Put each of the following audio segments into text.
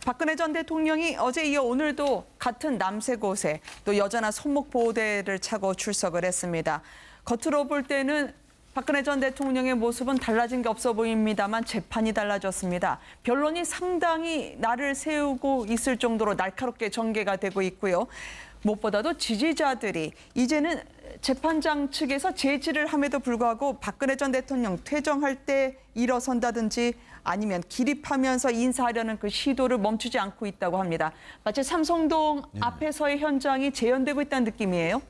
박근혜 전 대통령이 어제 이어 오늘도 같은 남색옷에 또 여전한 손목보호대를 차고 출석을 했습니다. 겉으로 볼 때는 박근혜 전 대통령의 모습은 달라진 게 없어 보입니다만 재판이 달라졌습니다. 변론이 상당히 날을 세우고 있을 정도로 날카롭게 전개가 되고 있고요. 무엇보다도 지지자들이 이제는 재판장 측에서 제지를 함에도 불구하고 박근혜 전 대통령 퇴정할 때 일어선다든지 아니면 기립하면서 인사하려는 그 시도를 멈추지 않고 있다고 합니다. 마치 삼성동 앞에서의 현장이 재현되고 있다는 느낌이에요.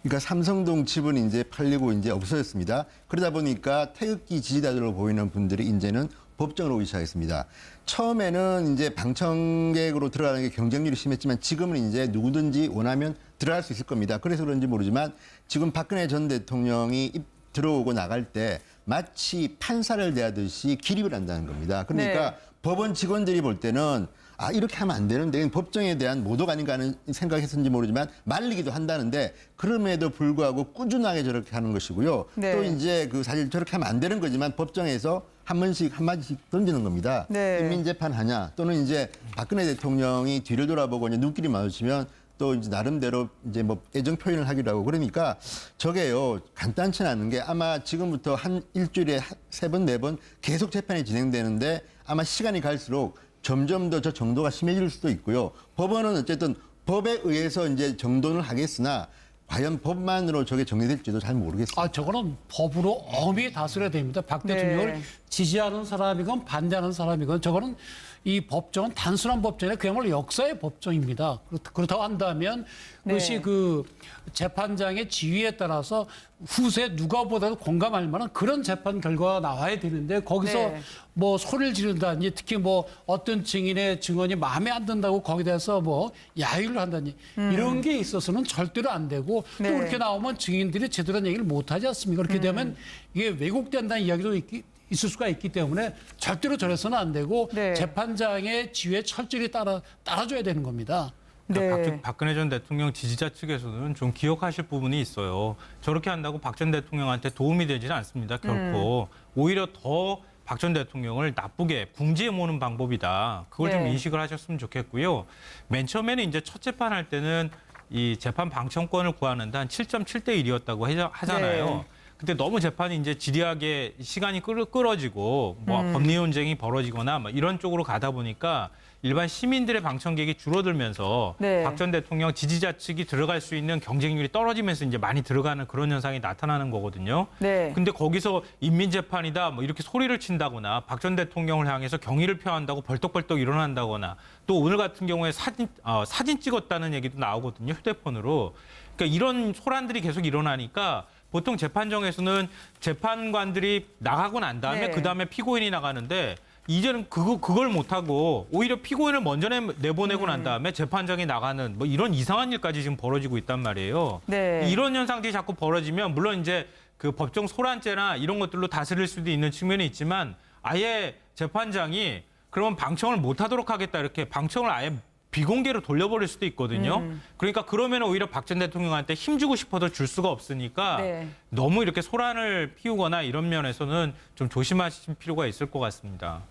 그러니까 삼성동 집은 이제 팔리고 이제 없어졌습니다. 그러다 보니까 태극기 지지자들로 보이는 분들이 이제는 법정으로 오기 시작했습니다. 처음에는 이제 방청객으로 들어가는 게 경쟁률이 심했지만 지금은 이제 누구든지 원하면 들어갈 수 있을 겁니다. 그래서 그런지 모르지만 지금 박근혜 전 대통령이 들어오고 나갈 때 마치 판사를 대하듯이 기립을 한다는 겁니다. 그러니까 법원 직원들이 볼 때는 아, 이렇게 하면 안 되는데 법정에 대한 모독 아닌가 하는 생각했는지 모르지만 말리기도 한다는데 그럼에도 불구하고 꾸준하게 저렇게 하는 것이고요. 또 이제 그 사실 저렇게 하면 안 되는 거지만 법정에서 한 번씩 한마디씩 던지는 겁니다. 인민재판 하냐 또는 이제 박근혜 대통령이 뒤를 돌아보고 이제 눈길이 마주치면 또 이제 나름대로 이제 뭐 애정 표현을 하기도 하고 그러니까 저게요 간단치 않은 게 아마 지금부터 한 일주일에 3번, 4번 계속 재판이 진행되는데 아마 시간이 갈수록 점점 더 저 정도가 심해질 수도 있고요. 법원은 어쨌든 법에 의해서 이제 정돈을 하겠으나 과연 법만으로 저게 정리될지도 잘 모르겠습니다. 아, 저거는 법으로 엄히 다스려야 됩니다. 박 대통령을 지지하는 사람이건 반대하는 사람이건 저거는 이 법정은 단순한 법정이 아니라 그야말로 역사의 법정입니다. 그렇다고 한다면 그것이 그 재판장의 지위에 따라서 후세 누가 보다도 공감할 만한 그런 재판 결과가 나와야 되는데 거기서 뭐 소리를 지른다니 특히 뭐 어떤 증인의 증언이 마음에 안 든다고 거기에 대해서 뭐 야유를 한다니 이런 게 있어서는 절대로 안 되고 또 그렇게 나오면 증인들이 제대로 된 얘기를 못 하지 않습니까? 그렇게 되면 이게 왜곡된다는 이야기도 있을 수가 있기 때문에 절대로 저래서는 안 되고 재판장의 지위에 철저히 따라줘야 되는 겁니다. 그러니까 박근혜 전 대통령 지지자 측에서는 좀 기억하실 부분이 있어요. 저렇게 한다고 박 전 대통령한테 도움이 되지는 않습니다. 결코. 오히려 더 박 전 대통령을 나쁘게 궁지에 모는 방법이다. 그걸 좀 인식을 하셨으면 좋겠고요. 맨 처음에는 이제 첫 재판할 때는 이 재판 방청권을 구하는데 한 7.7대 1이었다고 하잖아요. 근데 너무 재판이 이제 지리하게 시간이 끌어지고 뭐 법리 논쟁이 벌어지거나 뭐 이런 쪽으로 가다 보니까 일반 시민들의 방청객이 줄어들면서 박 전 대통령 지지자 측이 들어갈 수 있는 경쟁률이 떨어지면서 이제 많이 들어가는 그런 현상이 나타나는 거거든요. 근데 거기서 인민재판이다 뭐 이렇게 소리를 친다거나 박 전 대통령을 향해서 경의를 표한다고 벌떡벌떡 일어난다거나 또 오늘 같은 경우에 사진 찍었다는 얘기도 나오거든요. 휴대폰으로. 그러니까 이런 소란들이 계속 일어나니까 보통 재판정에서는 재판관들이 나가고 난 다음에 그다음에 피고인이 나가는데 이제는 그걸 못하고 오히려 피고인을 먼저 내보내고 난 다음에 재판장이 나가는 뭐 이런 이상한 일까지 지금 벌어지고 있단 말이에요. 이런 현상들이 자꾸 벌어지면 물론 이제 그 법정 소란죄나 이런 것들로 다스릴 수도 있는 측면이 있지만 아예 재판장이 그러면 방청을 못하도록 하겠다 이렇게 방청을 아예 비공개로 돌려버릴 수도 있거든요. 그러니까 그러면 오히려 박 전 대통령한테 힘주고 싶어도 줄 수가 없으니까 너무 이렇게 소란을 피우거나 이런 면에서는 좀 조심하실 필요가 있을 것 같습니다.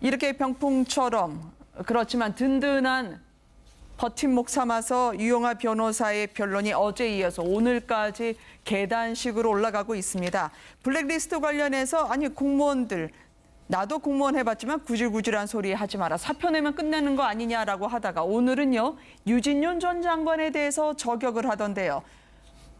이렇게 병풍처럼 그렇지만 든든한 버팀목 삼아서 유영하 변호사의 변론이 어제 이어서 오늘까지 계단식으로 올라가고 있습니다. 블랙리스트 관련해서 아니 공무원들 나도 공무원 해봤지만 구질구질한 소리 하지 마라. 사표 내면 끝내는 거 아니냐라고 하다가 오늘은요. 유진윤 전 장관에 대해서 저격을 하던데요.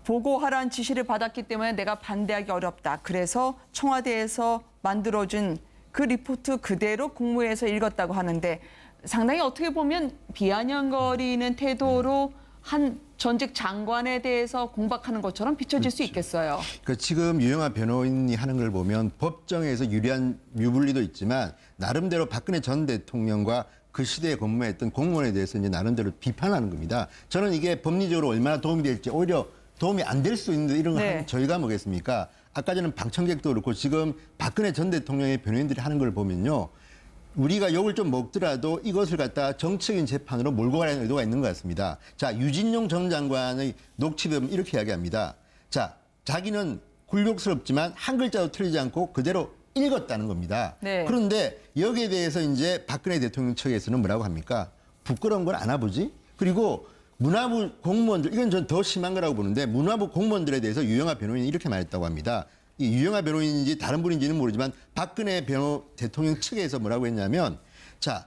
보고하라는 지시를 받았기 때문에 내가 반대하기 어렵다. 그래서 청와대에서 만들어준 그 리포트 그대로 국무회에서 읽었다고 하는데 상당히 어떻게 보면 비아냥거리는 태도로 한 전직 장관에 대해서 공박하는 것처럼 비춰질 수 있겠어요. 그러니까 지금 유영하 변호인이 하는 걸 보면 법정에서 유리한 유불리도 있지만 나름대로 박근혜 전 대통령과 그 시대에 근무했던 공무원에 대해서 이제 나름대로 비판하는 겁니다. 저는 이게 법리적으로 얼마나 도움이 될지 오히려 도움이 안 될 수 있는데 이런 거 저희가 뭐겠습니까? 아까 전에 방청객도 그렇고 지금 박근혜 전 대통령의 변호인들이 하는 걸 보면요. 우리가 욕을 좀 먹더라도 이것을 갖다 정치적인 재판으로 몰고 가려는 의도가 있는 것 같습니다. 자, 유진용 전 장관의 녹취에 이렇게 이야기합니다. 자, 자기는 굴욕스럽지만 한 글자도 틀리지 않고 그대로 읽었다는 겁니다. 네. 그런데 여기에 대해서 이제 박근혜 대통령 측에서는 뭐라고 합니까? 부끄러운 건 아나 보지? 그리고 문화부 공무원들, 이건 전 더 심한 거라고 보는데 문화부 공무원들에 대해서 유영하 변호인이 이렇게 말했다고 합니다. 이 유영하 변호인인지 다른 분인지는 모르지만 박근혜 대통령 측에서 뭐라고 했냐면 자,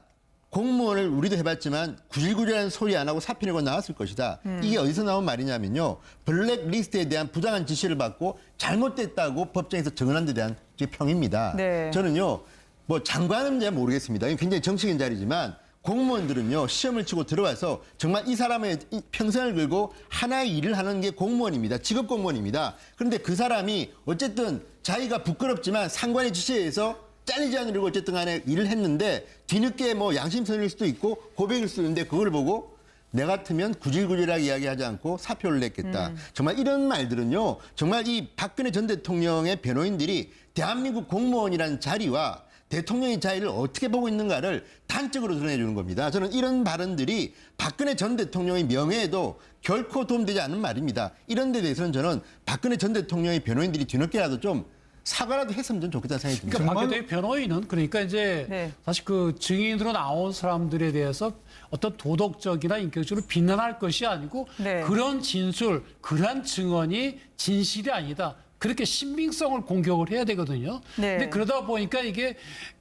공무원을 우리도 해봤지만 구질구질한 소리 안 하고 사표 내고 나왔을 것이다. 이게 어디서 나온 말이냐면요. 블랙리스트에 대한 부당한 지시를 받고 잘못됐다고 법정에서 증언한 데 대한 평입니다. 네. 저는요. 뭐 장관은 잘 모르겠습니다. 이건 굉장히 정치적인 자리지만 공무원들은요. 시험을 치고 들어와서 정말 이 사람의 평생을 걸고 하나의 일을 하는 게 공무원입니다. 직업 공무원입니다. 그런데 그 사람이 어쨌든 자기가 부끄럽지만 상관의 지시에 의해서 잘리지 않으려고 어쨌든 간에 일을 했는데 뒤늦게 뭐 양심선일 수도 있고 고백일 수도 있는데 그걸 보고 내 같으면 구질구질하게 이야기하지 않고 사표를 냈겠다. 정말 이런 말들은요. 정말 이 박근혜 전 대통령의 변호인들이 대한민국 공무원이라는 자리와 대통령의 자리를 어떻게 보고 있는가를 단적으로 드러내주는 겁니다. 저는 이런 발언들이 박근혜 전 대통령의 명예에도 결코 도움되지 않는 말입니다. 이런 데 대해서는 저는 박근혜 전 대통령의 변호인들이 뒤늦게라도 좀 사과라도 했으면 좀 좋겠다는 생각이 듭니다. 그러니까 박 대통령 변호인은 그러니까 이제 네. 사실 그 증인으로 나온 사람들에 대해서 어떤 도덕적이나 인격적으로 비난할 것이 아니고 네. 그런 진술, 그런 증언이 진실이 아니다. 그렇게 신빙성을 공격을 해야 되거든요. 네. 근데 그러다 보니까 이게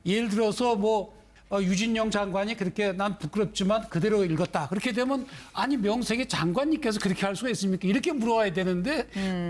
예를 들어서 뭐 유진영 장관이 그렇게 난 부끄럽지만 그대로 읽었다. 그렇게 되면 아니 명색이 장관님께서 그렇게 할 수가 있습니까? 이렇게 물어와야 되는데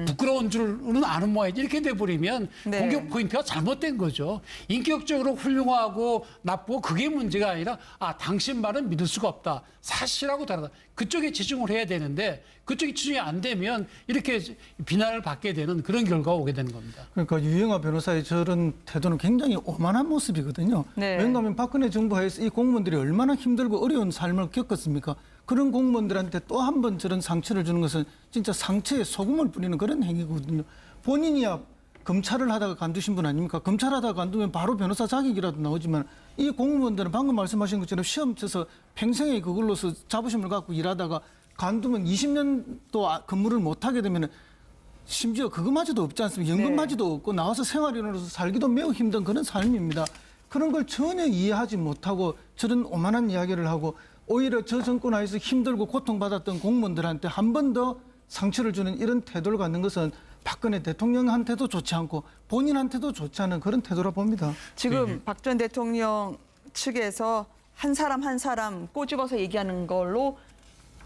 부끄러운 줄은 아는 모양이지. 이렇게 돼버리면 네. 공격 포인트가 잘못된 거죠. 인격적으로 훌륭하고 나쁘고 그게 문제가 아니라 당신 말은 믿을 수가 없다. 사실하고 다르다. 그쪽에 지중을 해야 되는데 그쪽이 지중이 안 되면 이렇게 비난을 받게 되는 그런 결과가 오게 되는 겁니다. 그러니까 유영하 변호사의 저런 태도는 굉장히 오만한 모습이거든요. 네. 왜냐하면 박근혜 정부 하에서 이 공무원들이 얼마나 힘들고 어려운 삶을 겪었습니까? 그런 공무원들한테 또 한 번 저런 상처를 주는 것은 진짜 상처에 소금을 뿌리는 그런 행위거든요. 본인이야 검찰을 하다가 간두신 분 아닙니까? 검찰 하다가 간두면 바로 변호사 자격이라도 나오지만 이 공무원들은 방금 말씀하신 것처럼 시험 쳐서 평생에 그걸로서 자부심을 갖고 일하다가 간두면 20년도 근무를 못하게 되면 심지어 그거마저도 없지 않습니까? 연금마저도 없고 나와서 생활인으로서 살기도 매우 힘든 그런 삶입니다. 그런 걸 전혀 이해하지 못하고 저런 오만한 이야기를 하고 오히려 저 정권 하에서 힘들고 고통받았던 공무원들한테 한 번 더 상처를 주는 이런 태도를 갖는 것은 박근혜 대통령한테도 좋지 않고 본인한테도 좋지 않은 그런 태도라 봅니다. 지금 박 전 대통령 측에서 한 사람 한 사람 꼬집어서 얘기하는 걸로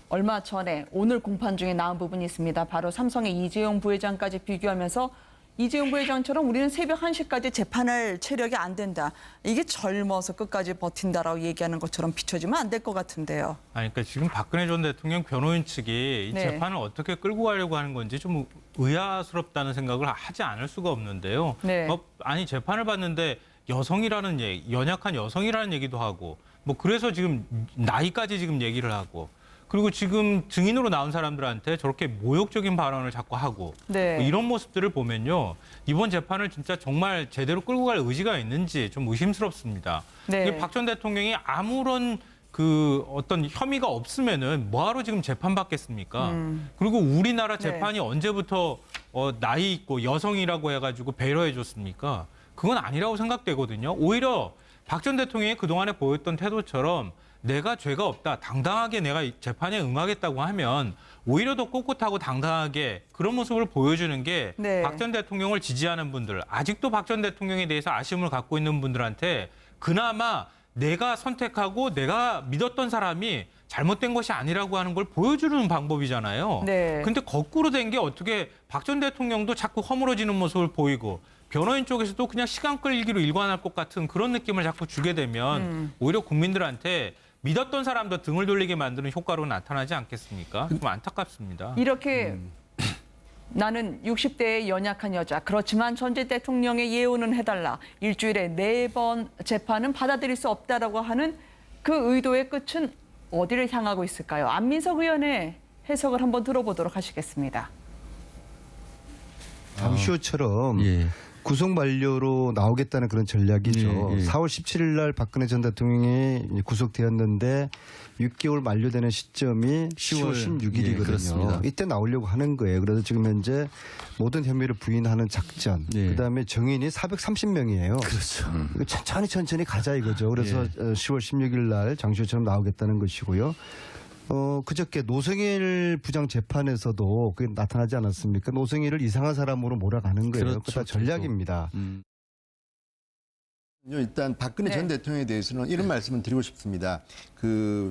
얼마 전에 오늘 공판 중에 나온 부분이 있습니다. 바로 삼성의 이재용 부회장까지 비교하면서 이재용 부회장처럼 우리는 새벽 1시까지 재판할 체력이 안 된다. 이게 젊어서 끝까지 버틴다라고 얘기하는 것처럼 비춰지면 안 될 것 같은데요. 아니, 그러니까 지금 박근혜 전 대통령 변호인 측이 이 네. 재판을 어떻게 끌고 가려고 하는 건지 좀 의아스럽다는 생각을 하지 않을 수가 없는데요. 네. 아니, 재판을 받는데 여성이라는 연약한 여성이라는 얘기도 하고 뭐 그래서 지금 나이까지 지금 얘기를 하고 그리고 지금 증인으로 나온 사람들한테 저렇게 모욕적인 발언을 자꾸 하고 네. 뭐 이런 모습들을 보면요. 이번 재판을 진짜 정말 제대로 끌고 갈 의지가 있는지 좀 의심스럽습니다. 네. 박 전 대통령이 아무런 그 어떤 혐의가 없으면은 뭐하러 지금 재판 받겠습니까? 그리고 우리나라 재판이 언제부터 나이 있고 여성이라고 해가지고 배려해 줬습니까? 그건 아니라고 생각되거든요. 오히려 박 전 대통령이 그동안에 보였던 태도처럼 내가 죄가 없다, 당당하게 내가 재판에 응하겠다고 하면 오히려 더 꼿꼿하고 당당하게 그런 모습을 보여주는 게 박 전 네. 대통령을 지지하는 분들, 아직도 박 전 대통령에 대해서 아쉬움을 갖고 있는 분들한테 그나마 내가 선택하고 내가 믿었던 사람이 잘못된 것이 아니라고 하는 걸 보여주는 방법이잖아요. 네. 근데 거꾸로 된 게 어떻게 박 전 대통령도 자꾸 허물어지는 모습을 보이고 변호인 쪽에서도 그냥 시간 끌기로 일관할 것 같은 그런 느낌을 자꾸 주게 되면 오히려 국민들한테 믿었던 사람도 등을 돌리게 만드는 효과로 나타나지 않겠습니까? 좀 안타깝습니다. 이렇게 나는 60대의 연약한 여자. 그렇지만 전 대통령의 예우는 해달라. 일주일에 4번 재판은 받아들일 수 없다라고 하는 그 의도의 끝은 어디를 향하고 있을까요? 안민석 의원의 해석을 한번 들어보도록 하시겠습니다. 잠시호처럼 예. 구속 만료로 나오겠다는 그런 전략이죠. 예, 예. 4월 17일 날 박근혜 전 대통령이 구속되었는데 6개월 만료되는 시점이 10월 16일이거든요. 예, 그렇습니다. 이때 나오려고 하는 거예요. 그래서 지금 현재 모든 혐의를 부인하는 작전, 예. 그다음에 정인이 430명이에요. 그렇죠. 이거 천천히 가자 이거죠. 그래서 10월 16일 날 장시호처럼 나오겠다는 것이고요. 그저께 노승일 부장 재판에서도 그게 나타나지 않았습니까? 노승일을 이상한 사람으로 몰아가는 거예요. 그렇죠. 그거 다 전략입니다. 일단 박근혜 네. 전 대통령에 대해서는 이런 말씀을 드리고 싶습니다.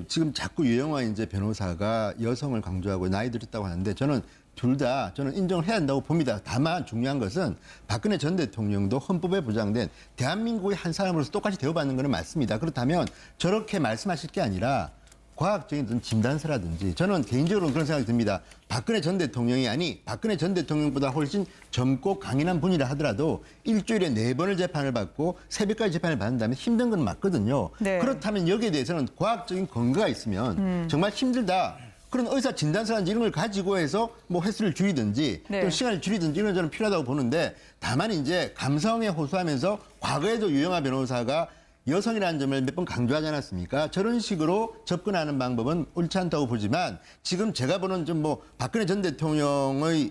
지금 자꾸 유영아 이제 변호사가 여성을 강조하고 나이 들었다고 하는데 저는 둘 다 저는 인정을 해야 한다고 봅니다. 다만 중요한 것은 박근혜 전 대통령도 헌법에 보장된 대한민국의 한 사람으로서 똑같이 대우받는 것은 맞습니다. 그렇다면 저렇게 말씀하실 게 아니라 과학적인 어떤 진단서라든지 저는 개인적으로 그런 생각이 듭니다. 박근혜 전 대통령이 박근혜 전 대통령보다 훨씬 젊고 강인한 분이라 하더라도 일주일에 4번을 재판을 받고 새벽까지 재판을 받는다면 힘든 건 맞거든요. 네. 그렇다면 여기에 대해서는 과학적인 근거가 있으면 정말 힘들다. 그런 의사 진단서라든지 이런 걸 가지고 해서 뭐 횟수를 줄이든지 네. 또 시간을 줄이든지 이런 저는 필요하다고 보는데 다만 이제 감성에 호소하면서 과거에도 유영아 변호사가 여성이라는 점을 몇 번 강조하지 않았습니까? 저런 식으로 접근하는 방법은 옳지 않다고 보지만 지금 제가 보는 좀 뭐 박근혜 전 대통령의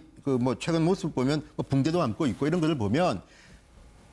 최근 모습 보면 붕대도 안고 있고 이런 것을 보면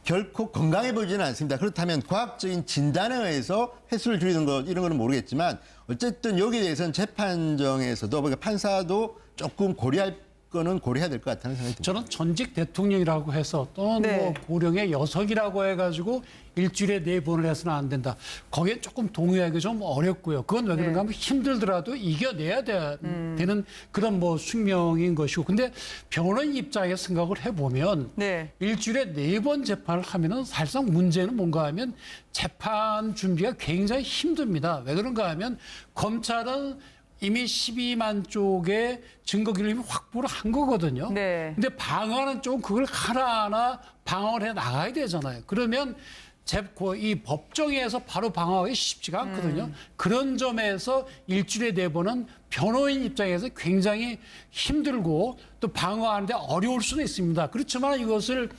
결코 건강해 보이지는 않습니다. 그렇다면 과학적인 진단에 의해서 횟수를 줄이는 것 이런 거는 모르겠지만 어쨌든 여기에 대해서는 재판정에서도 그러니까 판사도 조금 고려해야 될 것 같다는 생각이 듭니다. 저는 전직 대통령이라고 해서 또는 네. 뭐 고령의 여성이라고 해가지고 일주일에 4번을 해서는 안 된다. 거기에 조금 동의하기 좀 어렵고요. 그건 왜 그런가 하면 힘들더라도 이겨내야 되는 그런 뭐 숙명인 것이고. 근데 변호인 입장에서 생각을 해보면 네. 일주일에 4번 재판을 하면은 사실상 문제는 뭔가 하면 재판 준비가 굉장히 힘듭니다. 왜 그런가 하면 검찰은 이미 12만 쪽의 증거기를 이미 확보를 한 거거든요. 네. 근데 방어하는 쪽은 그걸 하나하나 방어를 해 나가야 되잖아요. 그러면 이 법정에서 바로 방어하기 쉽지가 않거든요. 그런 점에서 일주일에 4번은 변호인 입장에서 굉장히 힘들고 또 방어하는데 어려울 수도 있습니다. 그렇지만 이것을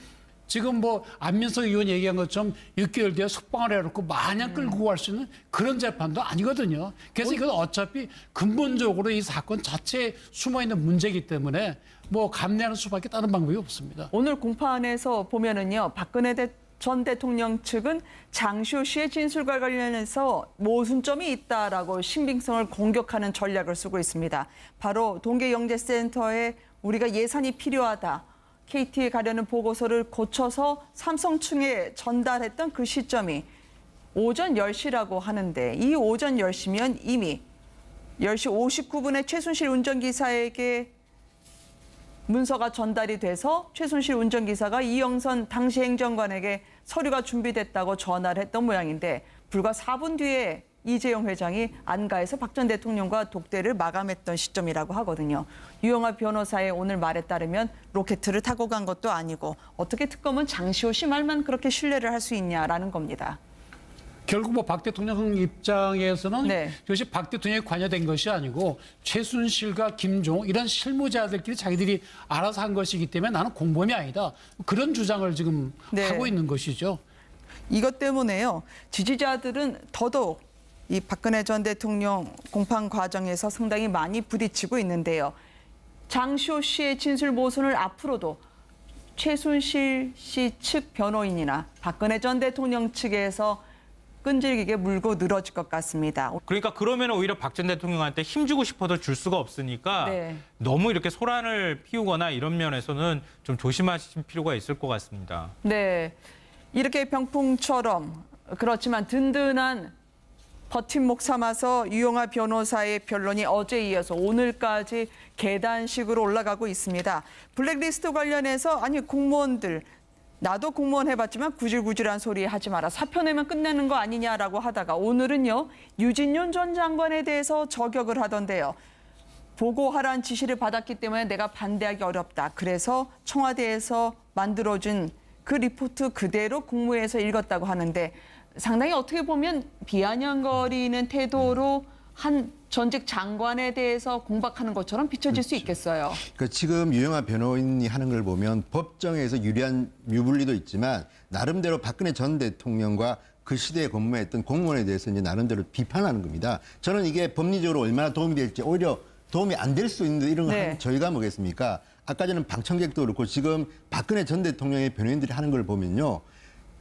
지금 뭐 안민석 의원 얘기한 것처럼 6개월 뒤에 석방을 해놓고 마냥 끌고 갈 수 있는 그런 재판도 아니거든요. 그래서 이건 어차피 근본적으로 이 사건 자체에 숨어있는 문제이기 때문에 뭐 감내하는 수밖에 다른 방법이 없습니다. 오늘 공판에서 보면은요, 박근혜 전 대통령 측은 장시호 씨의 진술과 관련해서 모순점이 있다라고 신빙성을 공격하는 전략을 쓰고 있습니다. 바로 동계영재센터에 우리가 예산이 필요하다. KT에 가려는 보고서를 고쳐서 삼성층에 전달했던 그 시점이 오전 10시라고 하는데 이 오전 10시면 이미 10시 59분에 최순실 운전기사에게 문서가 전달이 돼서 최순실 운전기사가 이영선 당시 행정관에게 서류가 준비됐다고 전화를 했던 모양인데 불과 4분 뒤에 이재용 회장이 안가에서 박 전 대통령과 독대를 마감했던 시점이라고 하거든요. 유영아 변호사의 오늘 말에 따르면 로켓을 타고 간 것도 아니고 어떻게 특검은 장시호 씨 말만 그렇게 신뢰를 할 수 있냐라는 겁니다. 결국 뭐 박 대통령 입장에서는 네. 이것이 박 대통령이 관여된 것이 아니고 최순실과 김종 이런 실무자들끼리 자기들이 알아서 한 것이기 때문에 나는 공범이 아니다. 그런 주장을 지금 네. 하고 있는 것이죠. 이것 때문에요. 지지자들은 더더욱 이 박근혜 전 대통령 공판 과정에서 상당히 많이 부딪히고 있는데요. 장시호 씨의 진술 모순을 앞으로도 최순실 씨 측 변호인이나 박근혜 전 대통령 측에서 끈질기게 물고 늘어질 것 같습니다. 그러니까 그러면 오히려 박 전 대통령한테 힘주고 싶어도 줄 수가 없으니까 네. 너무 이렇게 소란을 피우거나 이런 면에서는 좀 조심하실 필요가 있을 것 같습니다. 네, 이렇게 병풍처럼 그렇지만 든든한 버팀목 삼아서 유영아 변호사의 변론이 어제 이어서 오늘까지 계단식으로 올라가고 있습니다. 블랙리스트 관련해서 아니 공무원들 나도 공무원 해봤지만 구질구질한 소리 하지 마라. 사표 내면 끝내는 거 아니냐라고 하다가 오늘은요. 유진윤 전 장관에 대해서 저격을 하던데요. 보고하라는 지시를 받았기 때문에 내가 반대하기 어렵다. 그래서 청와대에서 만들어준 그 리포트 그대로 국무회에서 읽었다고 하는데 상당히 어떻게 보면 비아냥거리는 태도로 한 전직 장관에 대해서 공박하는 것처럼 비춰질 수 있겠어요. 그 지금 유영하 변호인이 하는 걸 보면 법정에서 유리한 유불리도 있지만 나름대로 박근혜 전 대통령과 그 시대에 근무했던 공무원에 대해서 이제 나름대로 비판하는 겁니다. 저는 이게 법리적으로 얼마나 도움이 될지 오히려 도움이 안 될 수 있는데 이런 거 네. 저희가 뭐겠습니까? 아까 전에 방청객도 그렇고 지금 박근혜 전 대통령의 변호인들이 하는 걸 보면요.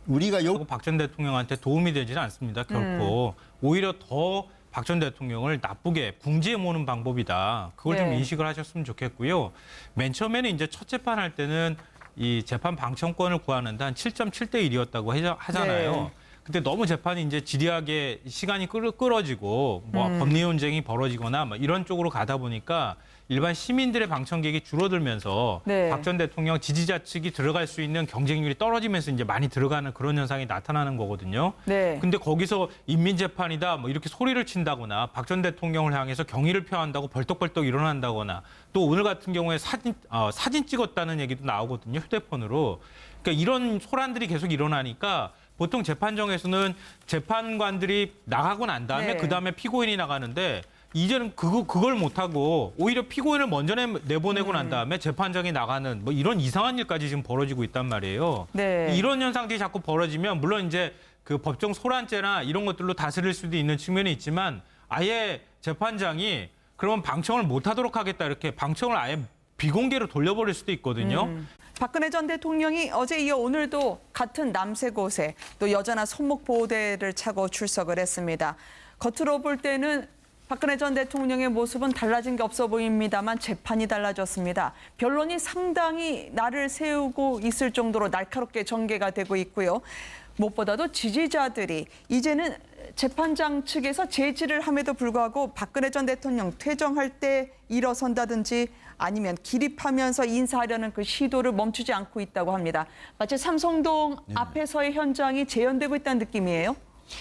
우리가 박 전 대통령한테 도움이 되지는 않습니다. 결코. 오히려 더 박 전 대통령을 나쁘게 궁지에 모는 방법이다. 그걸 좀 네. 인식을 하셨으면 좋겠고요. 맨 처음에는 이제 첫 재판할 때는 이 재판 방청권을 구하는데 한 7.7대 1이었다고 하잖아요. 네. 근데 너무 재판이 이제 지리하게 시간이 끌어지고 뭐 법리 논쟁이 벌어지거나 뭐 이런 쪽으로 가다 보니까 일반 시민들의 방청객이 줄어들면서 네. 박 전 대통령 지지자 측이 들어갈 수 있는 경쟁률이 떨어지면서 이제 많이 들어가는 그런 현상이 나타나는 거거든요. 네. 근데 거기서 인민재판이다 뭐 이렇게 소리를 친다거나 박 전 대통령을 향해서 경의를 표한다고 벌떡벌떡 일어난다거나 또 오늘 같은 경우에 사진 찍었다는 얘기도 나오거든요. 휴대폰으로. 그러니까 이런 소란들이 계속 일어나니까 보통 재판정에서는 재판관들이 나가고 난 다음에 네. 그다음에 피고인이 나가는데 이제는 그걸 못하고 오히려 피고인을 먼저 내보내고 난 다음에 재판장이 나가는 뭐 이런 이상한 일까지 지금 벌어지고 있단 말이에요. 네. 이런 현상들이 자꾸 벌어지면 물론 이제 그 법정 소란죄나 이런 것들로 다스릴 수도 있는 측면이 있지만 아예 재판장이 그러면 방청을 못하도록 하겠다 이렇게 방청을 아예 비공개로 돌려버릴 수도 있거든요. 박근혜 전 대통령이 어제 이어 오늘도 같은 남색옷에 또 여자나 손목 보호대를 차고 출석을 했습니다. 겉으로 볼 때는 박근혜 전 대통령의 모습은 달라진 게 없어 보입니다만 재판이 달라졌습니다. 변론이 상당히 날을 세우고 있을 정도로 날카롭게 전개가 되고 있고요. 무엇보다도 지지자들이 이제는 재판장 측에서 제지를 함에도 불구하고 박근혜 전 대통령 퇴정할 때 일어선다든지 아니면 기립하면서 인사하려는 그 시도를 멈추지 않고 있다고 합니다. 마치 삼성동 앞에서의 현장이 재현되고 있다는 느낌이에요.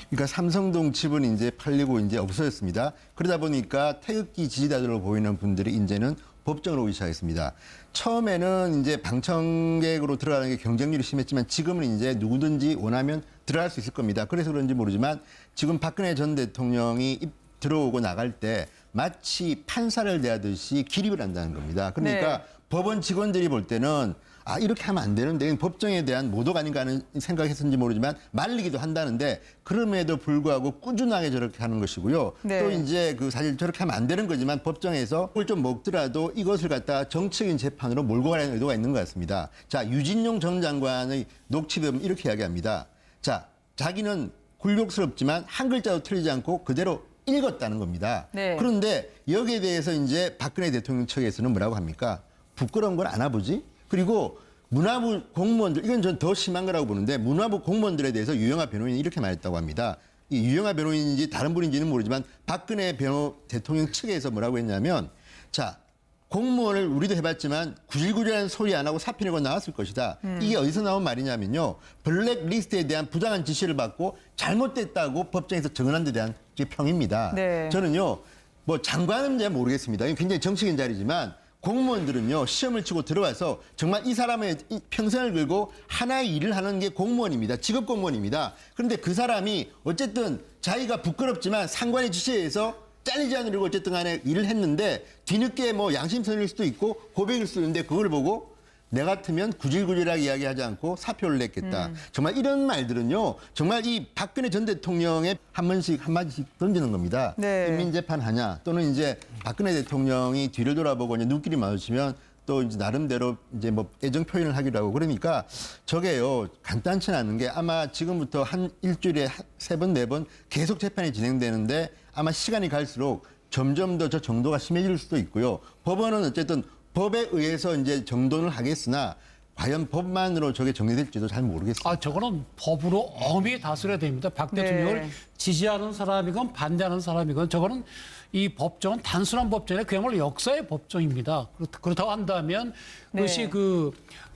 그러니까 삼성동 집은 이제 팔리고 이제 없어졌습니다. 그러다 보니까 태극기 지지자들로 보이는 분들이 이제는 법정으로 오기 시작했습니다. 처음에는 이제 방청객으로 들어가는 게 경쟁률이 심했지만 지금은 이제 누구든지 원하면 들어갈 수 있을 겁니다. 그래서 그런지 모르지만 지금 박근혜 전 대통령이 들어오고 나갈 때 마치 판사를 대하듯이 기립을 한다는 겁니다. 그러니까 네. 법원 직원들이 볼 때는 아 이렇게 하면 안 되는데 법정에 대한 모독 아닌가 하는 생각했는지 모르지만 말리기도 한다는데 그럼에도 불구하고 꾸준하게 저렇게 하는 것이고요. 네. 또 이제 그 사실 저렇게 하면 안 되는 거지만 법정에서 뭘 좀 먹더라도 이것을 갖다가 정치적인 재판으로 몰고 가려는 의도가 있는 것 같습니다. 자, 유진용 전 장관의 녹취에 보면 이렇게 이야기합니다. 자, 자기는 굴욕스럽지만 한 글자도 틀리지 않고 그대로 읽었다는 겁니다. 네. 그런데 여기에 대해서 이제 박근혜 대통령 측에서는 뭐라고 합니까? 부끄러운 건 아나 보지? 그리고 문화부 공무원들, 이건 전 더 심한 거라고 보는데 문화부 공무원들에 대해서 유영하 변호인이 이렇게 말했다고 합니다. 이 유영하 변호인인지 다른 분인지는 모르지만 박근혜 대통령 측에서 뭐라고 했냐면 자, 공무원을 우리도 해봤지만 구질구질한 소리 안 하고 사표 내고 나왔을 것이다. 이게 어디서 나온 말이냐면요. 블랙리스트에 대한 부당한 지시를 받고 잘못됐다고 법정에서 증언한 데 대한 평입니다. 네. 저는요. 뭐 장관은 잘 모르겠습니다. 이건 굉장히 정치적인 자리지만 공무원들은요. 시험을 치고 들어와서 정말 이 사람의 평생을 걸고 하나의 일을 하는 게 공무원입니다. 직업 공무원입니다. 그런데 그 사람이 어쨌든 자기가 부끄럽지만 상관의 지시에 의해서 잘리지 않으려고 어쨌든 간에 일을 했는데 뒤늦게 뭐 양심선일 수도 있고 고백일 수도 있는데 그걸 보고 내 같으면 구질구질하게 이야기하지 않고 사표를 냈겠다. 정말 이런 말들은요. 정말 이 박근혜 전 대통령의 한마디씩 던지는 겁니다. 네. 인민재판하냐 또는 이제 박근혜 대통령이 뒤를 돌아보고 이제 눈길이 마주치면 또 이제 나름대로 이제 뭐 애정 표현을 하기도 하고 그러니까 저게요 간단치 않은 게 아마 지금부터 한 일주일에 3번, 4번 계속 재판이 진행되는데 아마 시간이 갈수록 점점 더 저 정도가 심해질 수도 있고요. 법원은 어쨌든 법에 의해서 이제 정돈을 하겠으나 과연 법만으로 저게 정리될지도 잘 모르겠습니다. 저거는 법으로 엄히 다스려야 됩니다. 박 대통령을 네. 지지하는 사람이건 반대하는 사람이건 저거는 이 법정은 단순한 법정이 아니라 그야말로 역사의 법정입니다. 그렇다고 한다면 그것이 네. 그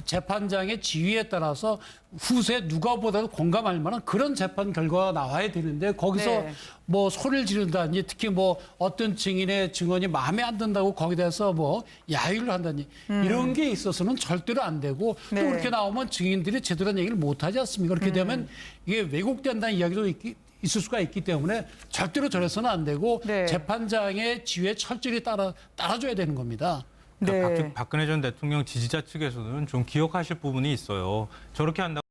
재판장의 지위에 따라서 후세 누가 보다도 공감할 만한 그런 재판 결과가 나와야 되는데 거기서 네. 뭐 소리를 지른다니 특히 뭐 어떤 증인의 증언이 마음에 안 든다고 거기에 대해서 뭐 야유를 한다니 이런 게 있어서는 절대로 안 되고 네. 또 그렇게 나오면 증인들이 제대로 된 얘기를 못 하지 않습니까? 그렇게 되면 이게 왜곡된다는 이야기도 있을 수가 있기 때문에 절대로 저래서는 안 되고 네. 재판장의 지휘에 철저히 따라줘야 되는 겁니다. 네. 박근혜 전 대통령 지지자 측에서는 좀 기억하실 부분이 있어요. 저렇게 한다고